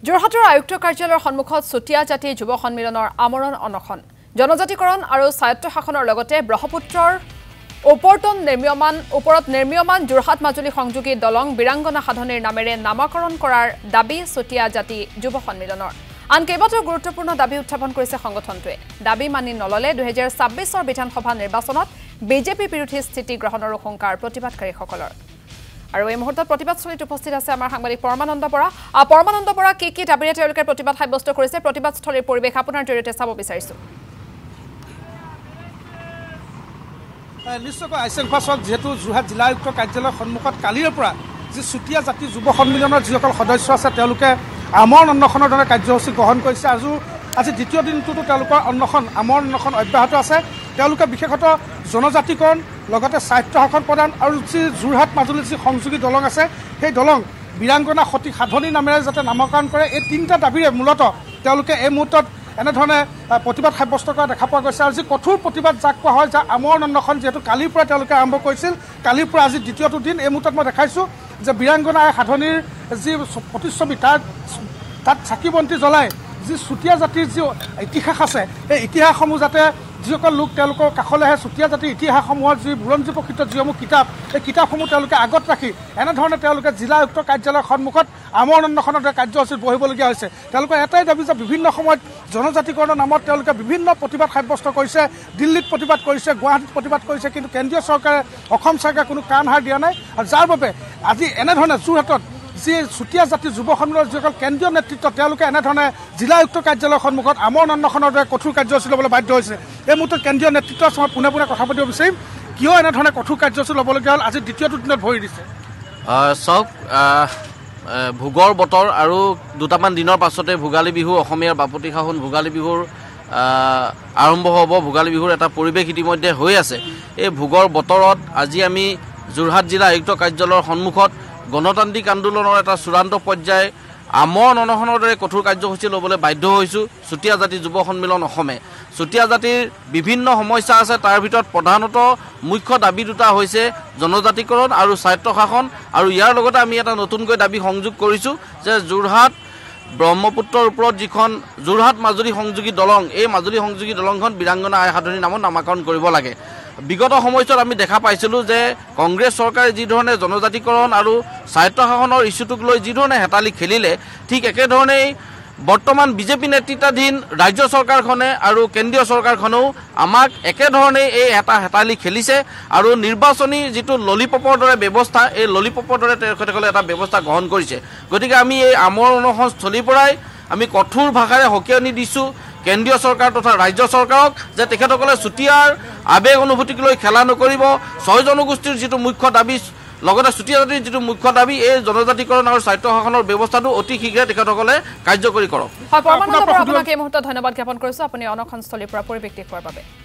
যোৰহাটৰ আয়ুক্ত কাৰ্যালয়ৰ সন্মুখত চুতীয়া জাতি যুৱ সন্মিলনৰ আমৰণ অনশন জনজাতিকৰণ আৰু স্বায়ত্তশাসনৰ লগতে ব্ৰহ্মপুত্ৰৰ ওপৰত নিৰ্মীয়মান যোৰহাট মাজুলী সংযোগী দলং বিৰাংগনা সাধনীৰ নামেৰে নামকৰণ কৰাৰ দাবী চুতীয়া জাতি যুৱ সন্মিলনৰ আন কেইবাটাও গুৰুত্বপূৰ্ণ দাবী উত্থাপন কৰিছে সংগঠনটোৱে দাবী মানি নললে 2026 বিধানসভা নিৰ্বাচনত বিজেপি বিৰোধী স্থিতি গ্ৰহণৰ শংকাৰ প্ৰতিবাদকাৰীসকলৰ আৰু এই মুহূৰ্তত প্ৰতিবাদস্থলীত উপস্থিত আছে আমাৰ সাংবাদিক পৰমানন্দ বৰা কি দাবীৰে তেওঁলোকে প্ৰতিবাদ সাব্যস্ত কৰিছে প্ৰতিবাদস্থলীৰ পৰিৱেশ আপোনাৰ জৰিয়তে চাব বিচাৰিছো নিশ্চয়কৈ আইচেংফাছক যেহেতু যোৰহাট জিলা আয়ুক্ত কাৰ্যালয়ৰ সন্মুখত কালিৰ পৰা যি চুতীয়া জাতি যুৱ সন্মিলনৰ যিসকল সদস্য আছে তেওঁলোকে আমৰণ অনশনৰ দৰে কাৰ্যসূচী গ্ৰহণ কৰিছে আজি দ্বিতীয় দিনটোতো তেওঁলোকৰ আমৰণ অনশন অব্যাহত আছে তেওঁলোকে বিশেষতঃ জনজাতিকৰণ লগতে স্বায়ত্তশাসন প্ৰদান আৰু যি যোৰহাট মাজুলীৰ যি সংযোগী দলং আছে সেই দলং বিৰাংগনা সতী সাধনী নামেৰে যাতে নামকৰণ কৰে এই তিনিটা দাবীৰে মূলতঃ তেওঁলোকে এই মুহূৰ্তত এনেধৰণে প্ৰতিবাদ সাব্যস্ত কৰা দেখা পোৱা গৈছে আৰু যি কঠোৰ প্ৰতিবাদ যাক কোৱা হয় যে আমৰণ অনশন যিহেতু কালিৰ পৰা তেওঁলোকে আৰম্ভ কৰিছিল কালিৰ পৰা আজি দ্বিতীয়টো দিন এই মুহূৰ্তত মই দেখাইছোঁ যে বিৰাংগনা সাধনীৰ যি প্ৰতিচ্ছবি তাত চাকি বন্তি জ্বলাই যি চুতীয়া জাতিৰ যি ইতিহাস আছে এই ইতিহাসসমূহ যাতে যিসকল লোক তেওঁলোকৰ কাষলৈ আহে চুতীয়া জাতিৰ ইতিহাসসমূহৰ যি বুৰঞ্জী প্ৰসিদ্ধ যিসমূহ কিতাপ এই কিতাপসমূহ তেওঁলোকে আগত ৰাখি এনেধৰণে তেওঁলোকে জিলা আয়ুক্ত কাৰ্যালয়ৰ সন্মুখত আমৰণ অনশনৰ দৰে কাৰ্যসূচীত বহিবলগীয়া হৈছে তেওঁলোকৰ এটাই দাবী যে বিভিন্ন সময়ত জনজাতিকৰণৰ নামত তেওঁলোকে বিভিন্ন প্ৰতিবাদ সাব্যস্ত কৰিছে দিল্লীত প্ৰতিবাদ কৰিছে গুৱাহাটীত প্ৰতিবাদ কৰিছে কিন্তু কেন্দ্ৰীয় চৰকাৰে অসম চৰকাৰে কোনো কাণ সাৰ দিয়া নাই আৰু যাৰ বাবে আজি এনেধৰণে যোৰহাটত যি চুতীয়া জাতিৰ যুৱ সন্মিলনৰ যিসকল কেন্দ্ৰীয় নেতৃত্ব তেওঁলোকে এনেধৰণে জিলা আয়ুক্ত কাৰ্যালয়ৰ সন্মুখত আমৰণ অনশনৰ দৰে কঠোৰ কাৰ্যসূচী ল'বলৈ বাধ্য হৈছে এই মুহূৰ্তত কেন্দ্ৰীয় নেতৃত্বৰ মই পোনে কথা পাতিব বিচাৰিম কিয় এনেধৰণে কঠোৰ কাৰ্যসূচী ল'বলগীয়া হ'ল আজি দ্বিতীয়টো দিনত ভৰি দিছে চাওক ভোগৰ বতৰ আৰু দুটামান দিনৰ পাছতে ভোগালী বিহু অসমীয়াৰ বাপতি সাহোন ভোগালী বিহুৰ আৰম্ভ হ'ব ভোগালী বিহুৰ এটা পৰিৱেশ ইতিমধ্যে হৈ আছে এই ভোগৰ বতৰত আজি আমি যোৰহাট জিলা আয়ুক্ত কাৰ্যালয়ৰ সন্মুখত গণতান্ত্ৰিক আন্দোলনৰ এটা চূড়ান্ত পৰ্যায় আমৰণ অনশনৰ দৰে কঠোৰ কাৰ্যসূচী ল'বলৈ বাধ্য হৈছোঁ চুতীয়া জাতি যুৱ সন্মিলন অসমে চুতীয়া জাতিৰ বিভিন্ন সমস্যা আছে তাৰ ভিতৰত প্ৰধানতঃ মুখ্য দাবী দুটা হৈছে জনজাতিকৰণ আৰু স্বায়ত্তশাসন আৰু ইয়াৰ লগতে আমি এটা নতুনকৈ দাবী সংযোগ কৰিছোঁ যে যোৰহাট ব্ৰহ্মপুত্ৰৰ ওপৰত যিখন যোৰহাট মাজুলী সংযোগী দলং এই মাজুলী সংযোগী দলংখন বিৰাংগনা আই সাধনী নামত নামাকৰণ কৰিব লাগে বিগত সময়ছোৱাত আমি দেখা পাইছিলোঁ যে কংগ্ৰেছ চৰকাৰে যিধৰণে জনজাতিকৰণ আৰু স্বায়ত্তশাসনৰ ইছ্যুটোক লৈ যিধৰণে হেতালি খেলিলে ঠিক একেধৰণেই বৰ্তমান বিজেপি নেতৃত্বাধীন ৰাজ্য চৰকাৰখনে আৰু কেন্দ্ৰীয় চৰকাৰখনেও আমাক একেধৰণেই এই হেতালি খেলিছে আৰু নিৰ্বাচনী যিটো ললিপপৰ দৰে ব্যৱস্থা এই ললিপপৰ দৰে তেখেতসকলে এটা ব্যৱস্থা গ্ৰহণ কৰিছে গতিকে আমি এই আমৰণ অনশন স্থলীৰ পৰাই আমি কঠোৰ ভাষাৰে সকীয়নি দিছোঁ কেন্দ্ৰীয় চৰকাৰ তথা ৰাজ্য চৰকাৰক যে তেখেতসকলে চুতীয়াৰ আৱেগ অনুভূতিক লৈ খেলা নকৰিব ছয় জনগোষ্ঠীৰ যিটো মুখ্য দাবী লগতে চুতীয়া জাতিৰ যিটো মুখ্য দাবী এই জনজাতিকৰণ আৰু স্বায়ত্তশাসনৰ ব্যৱস্থাটো অতি শীঘ্ৰে তেখেতসকলে কাৰ্যকৰী কৰক হয় পৰমানন্দ বৰা আপোনাক এই মুহূৰ্তত ধন্যবাদ জ্ঞাপন কৰিছোঁ আপুনি অনশনস্থলীৰ পৰা পৰিৱেশ দেখুওৱাৰ বাবে